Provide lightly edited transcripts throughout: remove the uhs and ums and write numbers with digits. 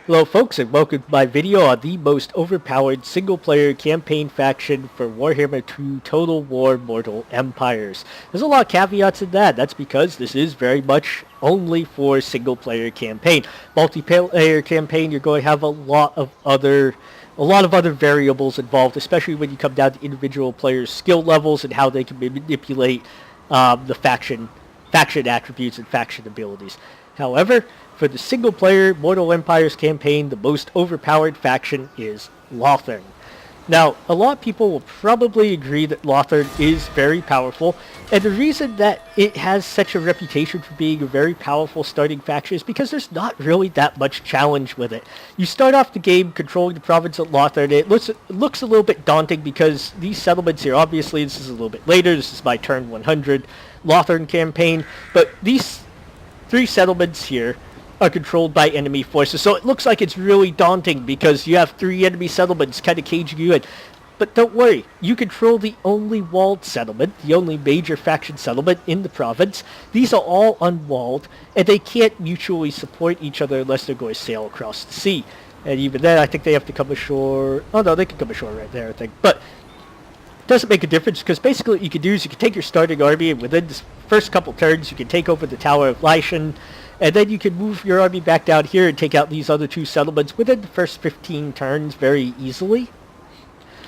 Hello folks and welcome to my video on the most overpowered single-player campaign faction for Warhammer 2 Total War Mortal Empires. There's a lot of caveats in that. That's because this is very much only for single-player campaign. Multiplayer campaign, you're going to have a lot of other variables involved, especially when you come down to individual players' skill levels and how they can manipulate the faction attributes and faction abilities. However, for the single-player Mortal Empires campaign, the most overpowered faction is Lothern. Now, a lot of people will probably agree that Lothern is very powerful, and the reason that it has such a reputation for being a very powerful starting faction is because there's not really that much challenge with it. You start off the game controlling the province of Lothern. It looks a little bit daunting because these settlements here, obviously this is a little bit later, this is my turn 100 Lothern campaign, but these three settlements here are controlled by enemy forces. So it looks like it's really daunting because you have three enemy settlements kind of caging you in. But don't worry, you control the only walled settlement, the only major faction settlement in the province. These are all unwalled, and they can't mutually support each other unless they're going to sail across the sea. And even then, I think they have to come ashore. Oh no, they can come ashore right there, I think. But it doesn't make a difference because basically what you can do is you can take your starting army and within the first couple turns you can take over the Tower of Lycian. And then you can move your army back down here and take out these other two settlements within the first 15 turns very easily.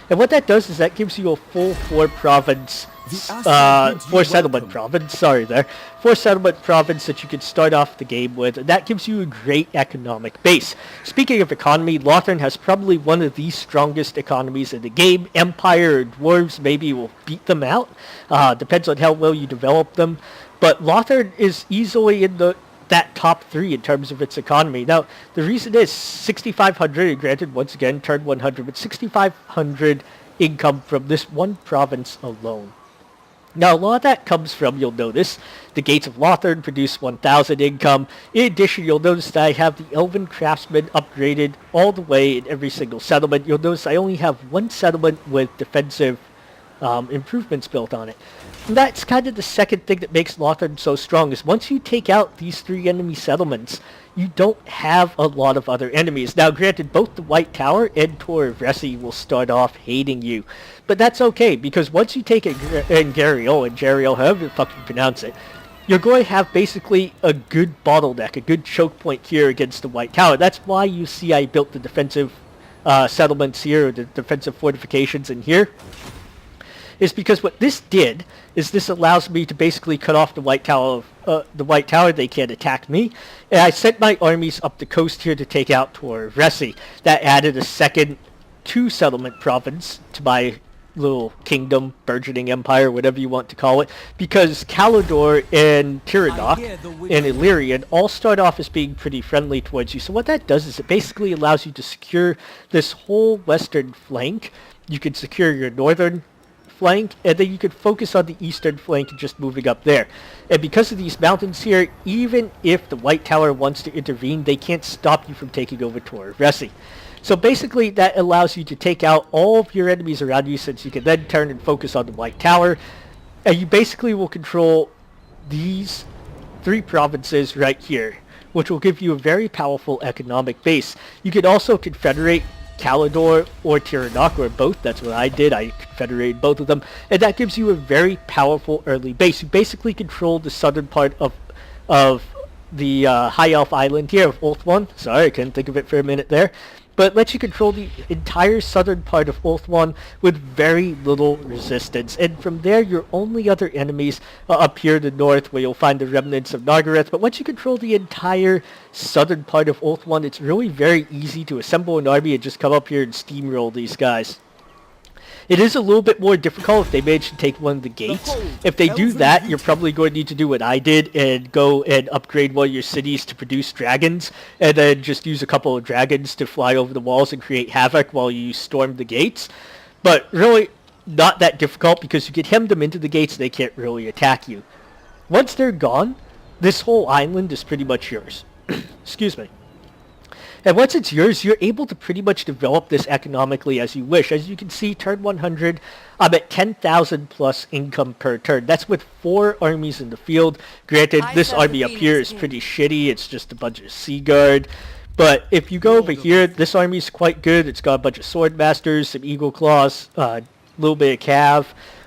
And what that does is that gives you a full four settlement province that you can start off the game with. And that gives you a great economic base. Speaking of economy, Lothern has probably one of the strongest economies in the game. Empire or Dwarves maybe will beat them out. Depends on how well you develop them. But Lothern is easily in that top three in terms of its economy. Now, the reason is 6,500, and granted, once again, turn 100, but 6,500 income from this one province alone. Now, a lot of that comes from, you'll notice, the Gates of Lothern produce 1,000 income. In addition, you'll notice that I have the Elven Craftsmen upgraded all the way in every single settlement. You'll notice I only have one settlement with defensive improvements built on it. And that's kind of the second thing that makes Lothern so strong, is once you take out these three enemy settlements, you don't have a lot of other enemies. Now granted, both the White Tower and Tor of Resi will start off hating you. But that's okay, because once you take Gariel, however you fucking pronounce it, you're going to have basically a good bottleneck, a good choke point here against the White Tower. That's why you see I built the defensive settlements here, or the defensive fortifications in here. Is because what this did is this allows me to basically cut off the White Tower. They can't attack me. And I sent my armies up the coast here to take out Tor of Resi. That added a second two-settlement province to my little kingdom, burgeoning empire, whatever you want to call it, because Calador and Tiranoc and Illyrian all start off as being pretty friendly towards you. So what that does is it basically allows you to secure this whole western flank. You can secure your northern flank, and then you could focus on the eastern flank and just moving up there. And because of these mountains here, even if the White Tower wants to intervene, they can't stop you from taking over Tor of Resi. So basically that allows you to take out all of your enemies around you, since you can then turn and focus on the White Tower, and you basically will control these three provinces right here, which will give you a very powerful economic base. You can also confederate Calador or Tiranoc, or both. That's what I did. I confederated both of them, and that gives you a very powerful early base. You basically control the southern part of the High Elf Island here of Ulthuan. Sorry, I couldn't think of it for a minute there. But it lets you control the entire southern part of Ulthuan with very little resistance. And from there, your only other enemies are up here in the north, where you'll find the remnants of Nargarath. But once you control the entire southern part of Ulthuan, it's really very easy to assemble an army and just come up here and steamroll these guys. It is a little bit more difficult if they manage to take one of the gates. If they do that, you're probably going to need to do what I did and go and upgrade one of your cities to produce dragons, and then just use a couple of dragons to fly over the walls and create havoc while you storm the gates. But really not that difficult, because you can hem them into the gates and they can't really attack you. Once they're gone, this whole island is pretty much yours. Excuse me. And once it's yours, you're able to pretty much develop this economically as you wish. As you can see, turn 100, I'm at 10,000 plus income per turn. That's with 4 armies in the field. Granted, this army up here is pretty shitty. It's just a bunch of Sea Guard. But if you go over here, this army is quite good. It's got a bunch of sword masters, some eagle claws, a little bit of cav,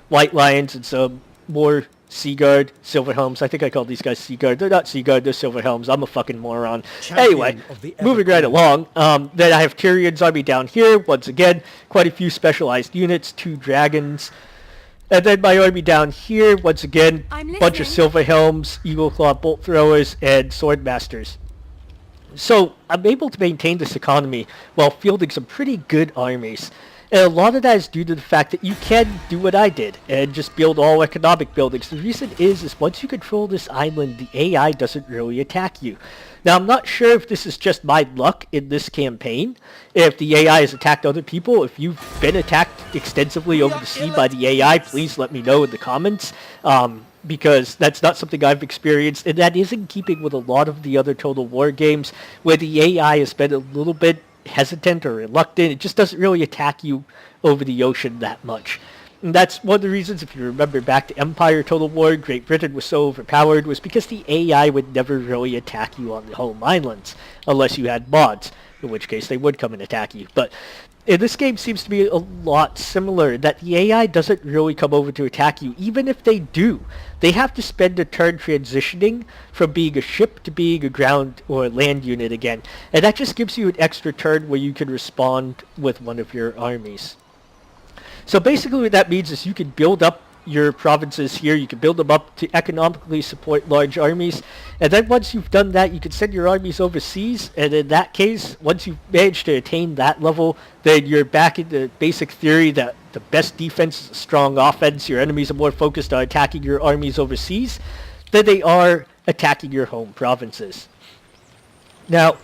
white lions, and some more sea guard, silver helms. I think I call these guys sea guard. They're not sea guard, they're silver helms. I'm a fucking moron. Anyway, moving right along. Then I have Tyrion's army down here. Once again, quite a few specialized units, 2 dragons. And then my army down here, once again, bunch of silver helms, eagle claw bolt throwers, and sword masters. So I'm able to maintain this economy while fielding some pretty good armies. And a lot of that is due to the fact that you can do what I did and just build all economic buildings. The reason is once you control this island, the AI doesn't really attack you. Now, I'm not sure if this is just my luck in this campaign, if the AI has attacked other people. If you've been attacked extensively over the sea by the AI, please let me know in the comments, because that's not something I've experienced, and that is in keeping with a lot of the other Total War games, where the AI has been a little bit hesitant or reluctant. It just doesn't really attack you over the ocean that much. And that's one of the reasons, if you remember back to Empire Total War, Great Britain was so overpowered, was because the AI would never really attack you on the home islands, unless you had mods, in which case they would come and attack you. But in this game seems to be a lot similar, that the AI doesn't really come over to attack you. Even if they do, they have to spend a turn transitioning from being a ship to being a ground or land unit again. And that just gives you an extra turn where you can respond with one of your armies. So basically what that means is you can build up your provinces here, you can build them up to economically support large armies, and then once you've done that, you can send your armies overseas, and in that case, once you've managed to attain that level, then you're back in the basic theory that the best defense is a strong offense. Your enemies are more focused on attacking your armies overseas than they are attacking your home provinces. Now,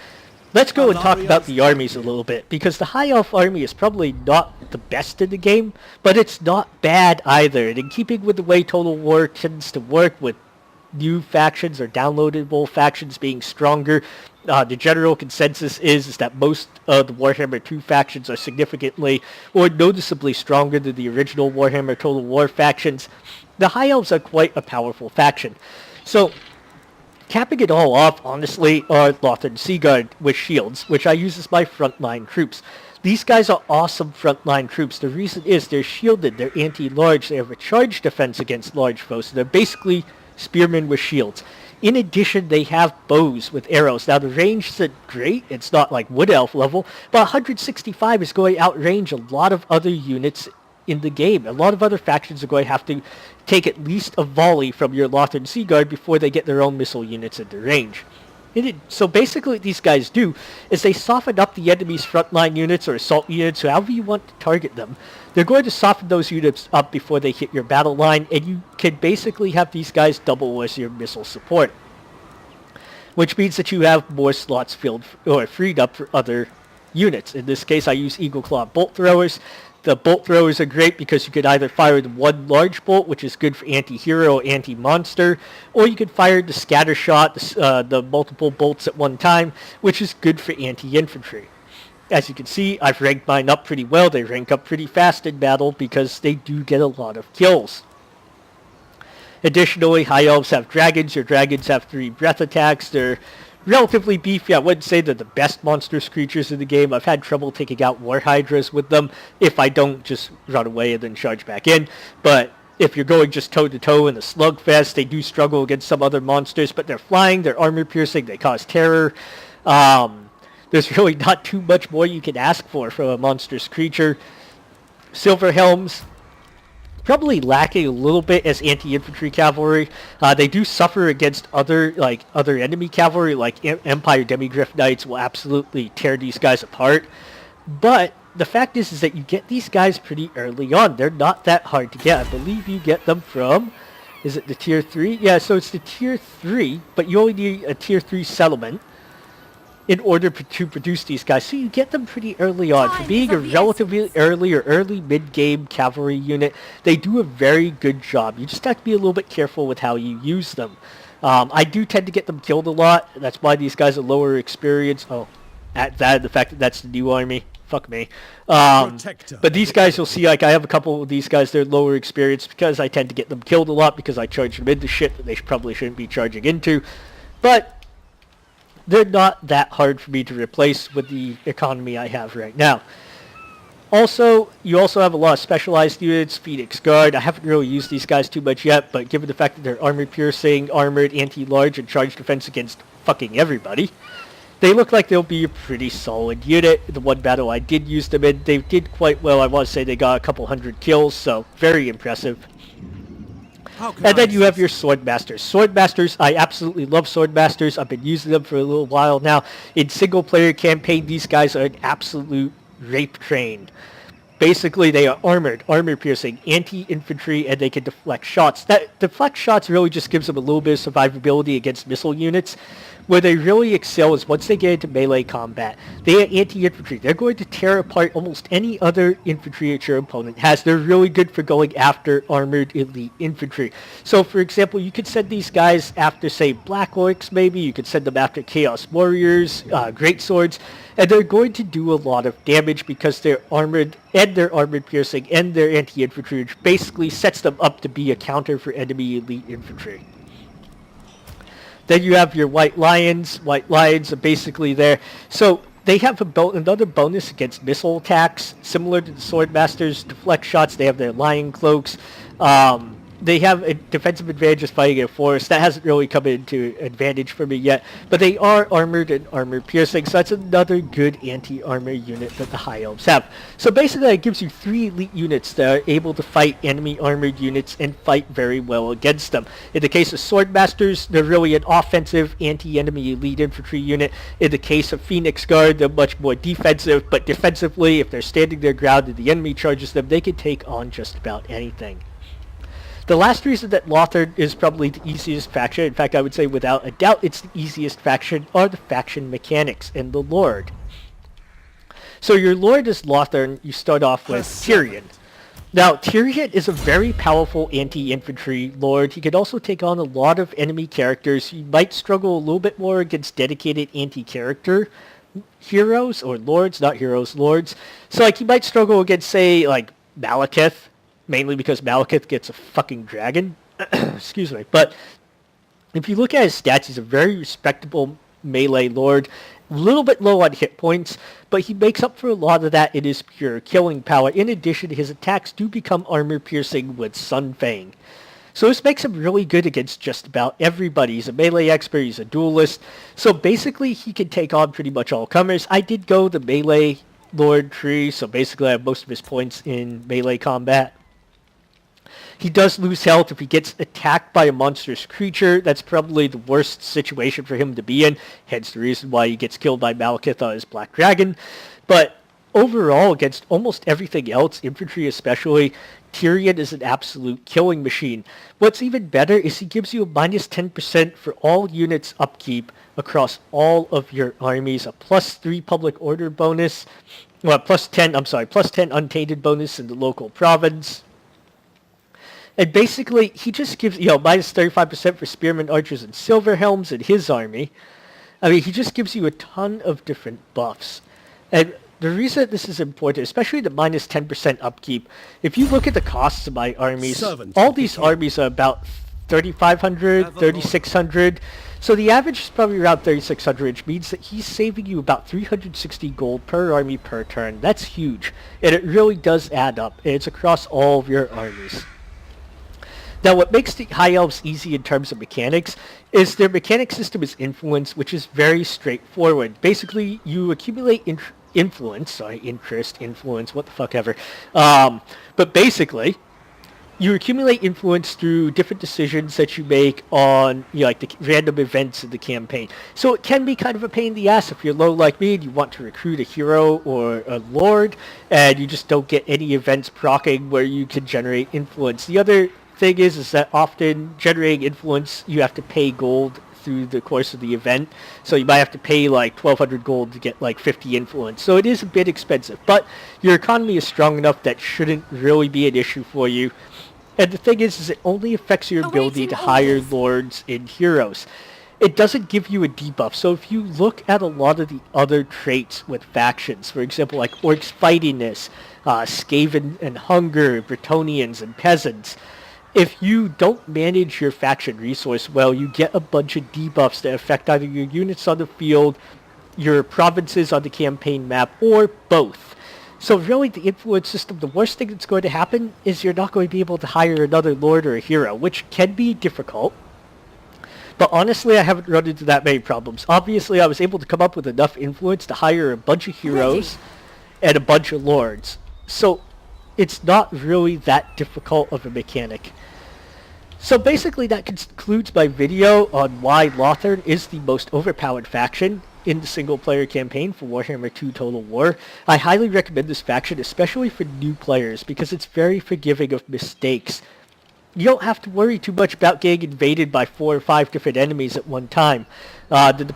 let's go and talk about the armies a little bit, because the High Elf army is probably not the best in the game, but it's not bad either. And in keeping with the way Total War tends to work, with new factions or downloadable factions being stronger, the general consensus is that most of the Warhammer 2 factions are significantly or noticeably stronger than the original Warhammer Total War factions. The High Elves are quite a powerful faction. So, capping it all off, honestly, are Lothern Seaguard with shields, which I use as my frontline troops. These guys are awesome frontline troops. The reason is they're shielded, they're anti-large, they have a charge defense against large foes, so they're basically spearmen with shields. In addition, they have bows with arrows. Now, the range isn't great, it's not like Wood Elf level, but 165 is going to outrange a lot of other units in the game. A lot of other factions are going to have to take at least a volley from your Lothern Seaguard before they get their own missile units into range. So basically what these guys do is they soften up the enemy's frontline units or assault units, or however you want to target them. They're going to soften those units up before they hit your battle line, and you can basically have these guys double as your missile support, which means that you have more slots filled or freed up for other units. In this case, I use Eagle Claw bolt throwers. The bolt throwers are great because you could either fire the one large bolt, which is good for anti-hero or anti-monster, or you could fire the scatter shot, the multiple bolts at one time, which is good for anti-infantry. As you can see, I've ranked mine up pretty well. They rank up pretty fast in battle because they do get a lot of kills. Additionally, High Elves have dragons. Your dragons have 3 breath attacks. They're relatively beefy. I wouldn't say they're the best monstrous creatures in the game. I've had trouble taking out war hydras with them if I don't just run away and then charge back in. But if you're going just toe-to-toe in a slugfest, they do struggle against some other monsters, but they're flying, they're armor-piercing, they cause terror. There's really not too much more you can ask for from a monstrous creature. Silver Helms, probably lacking a little bit as anti-infantry cavalry. They do suffer against other enemy cavalry, like Empire Demigryph Knights will absolutely tear these guys apart. But the fact is that you get these guys pretty early on. They're not that hard to get. I believe you get them from, is it the tier 3? Yeah, so it's the tier 3, but you only need a tier 3 settlement in order to produce these guys. So you get them pretty early on. For being a relatively early or early mid-game cavalry unit, they do a very good job. You just have to be a little bit careful with how you use them. I do tend to get them killed a lot. That's why these guys are lower experience. Oh, the fact that that's the new army. Fuck me. But these guys, you'll see, like, I have a couple of these guys, they're lower experience because I tend to get them killed a lot because I charge them into shit that they probably shouldn't be charging into. But they're not that hard for me to replace with the economy I have right now. Also, you also have a lot of specialized units, Phoenix Guard. I haven't really used these guys too much yet, but given the fact that they're armor-piercing, armored, anti-large, and charge defense against fucking everybody, they look like they'll be a pretty solid unit. The one battle I did use them in, they did quite well. I want to say they got a couple hundred kills, so very impressive. And then you have your Swordmasters. Swordmasters, I absolutely love Swordmasters. I've been using them for a little while now. In single-player campaign, these guys are an absolute rape train. Basically, they are armored, armor-piercing, anti-infantry, and they can deflect shots. That deflect shots really just gives them a little bit of survivability against missile units. Where they really excel is once they get into melee combat. They are anti-infantry. They're going to tear apart almost any other infantry that your opponent has. They're really good for going after armored elite infantry. So, for example, you could send these guys after, say, Black Orcs, maybe. You could send them after Chaos Warriors, Great Swords. And they're going to do a lot of damage because they're armored, and they're armored-piercing, and they're anti-infantry, which basically sets them up to be a counter for enemy elite infantry. Then you have your White Lions. White Lions are basically there. So they have another bonus against missile attacks, similar to the Swordmasters. Deflect shots, they have their Lion Cloaks. They have a defensive advantage fighting a forest. That hasn't really come into advantage for me yet. But they are armored and armor-piercing, so that's another good anti-armor unit that the High Elves have. So basically it gives you 3 elite units that are able to fight enemy armored units and fight very well against them. In the case of Swordmasters, they're really an offensive anti-enemy elite infantry unit. In the case of Phoenix Guard, they're much more defensive, but defensively, if they're standing their ground and the enemy charges them, they can take on just about anything. The last reason that Lothern is probably the easiest faction, in fact I would say without a doubt it's the easiest faction, are the faction mechanics and the Lord. So your Lord is Lothern. You start off with Tyrion. Now Tyrion is a very powerful anti-infantry Lord. He can also take on a lot of enemy characters. He might struggle a little bit more against dedicated anti-character heroes, or lords, not heroes, lords. So like he might struggle against, say, like Malekith, mainly because Malekith gets a fucking dragon. Excuse me. But if you look at his stats, he's a very respectable melee lord. A little bit low on hit points, but he makes up for a lot of that in his pure killing power. In addition, his attacks do become armor-piercing with Sunfang. So this makes him really good against just about everybody. He's a melee expert, he's a duelist. So basically, he can take on pretty much all comers. I did go the melee lord tree, so basically I have most of his points in melee combat. He does lose health if he gets attacked by a monstrous creature. That's probably the worst situation for him to be in, hence the reason why he gets killed by Malekith on his Black Dragon. But overall, against almost everything else, infantry especially, Tyrion is an absolute killing machine. What's even better is he gives you a minus 10% for all units upkeep across all of your armies, a plus 3 public order bonus, well, plus 10 untainted bonus in the local province. And basically, he just gives, minus 35% for spearmen, archers, and silver helms in his army. I mean, he just gives you a ton of different buffs. And the reason that this is important, especially the minus 10% upkeep, if you look at the costs of my armies, all these armies are about 3,500, 3,600. So the average is probably around 3,600, which means that he's saving you about 360 gold per army per turn. That's huge. And it really does add up. And it's across all of your armies. Now, what makes the High Elves easy in terms of mechanics is their mechanic system is influence, which is very straightforward. Basically, you accumulate interest, what the fuck ever. But basically, you accumulate influence through different decisions that you make on, like the random events in the campaign. So it can be kind of a pain in the ass if you're low like me and you want to recruit a hero or a lord, and you just don't get any events proccing where you can generate influence. The other thing is that often generating influence, you have to pay gold through the course of the event. So you might have to pay like 1,200 gold to get like 50 influence. So it is a bit expensive, but your economy is strong enough that shouldn't really be an issue for you. And the thing is it only affects your ability to hire lords and heroes. It doesn't give you a debuff. So if you look at a lot of the other traits with factions, for example, like Orcs Fightingness, Skaven and Hunger, Bretonnians and Peasants, If you don't manage your faction resource well, you get a bunch of debuffs that affect either your units on the field, your provinces on the campaign map, or both. So really, the influence system, the worst thing that's going to happen is you're not going to be able to hire another lord or a hero, which can be difficult. But honestly, I haven't run into that many problems. Obviously, I was able to come up with enough influence to hire a bunch of heroes and a bunch of lords. So it's not really that difficult of a mechanic. So basically that concludes my video on why Lothern is the most overpowered faction in the single-player campaign for Warhammer 2 Total War. I highly recommend this faction, especially for new players, because it's very forgiving of mistakes. You don't have to worry too much about getting invaded by 4 or 5 different enemies at one time. The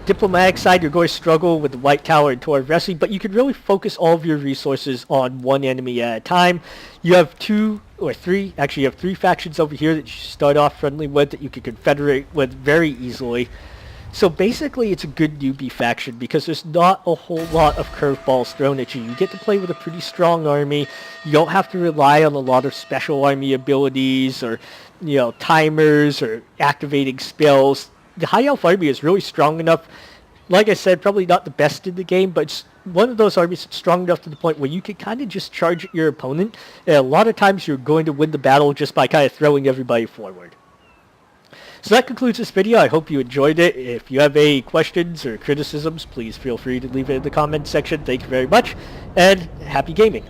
diplomatic side, you're going to struggle with the White Tower and Tor of Wrestling, but you can really focus all of your resources on one enemy at a time. You have 2 or 3, actually you have 3 factions over here that you start off friendly with that you can confederate with very easily. So basically it's a good newbie faction because there's not a whole lot of curveballs thrown at you. You get to play with a pretty strong army. You don't have to rely on a lot of special army abilities or, timers or activating spells. The High Elf army is really strong enough. Like I said, probably not the best in the game, but it's one of those armies that's strong enough to the point where you can kind of just charge at your opponent. And a lot of times you're going to win the battle just by kind of throwing everybody forward. So that concludes this video. I hope you enjoyed it. If you have any questions or criticisms, please feel free to leave it in the comments section. Thank you very much, and happy gaming.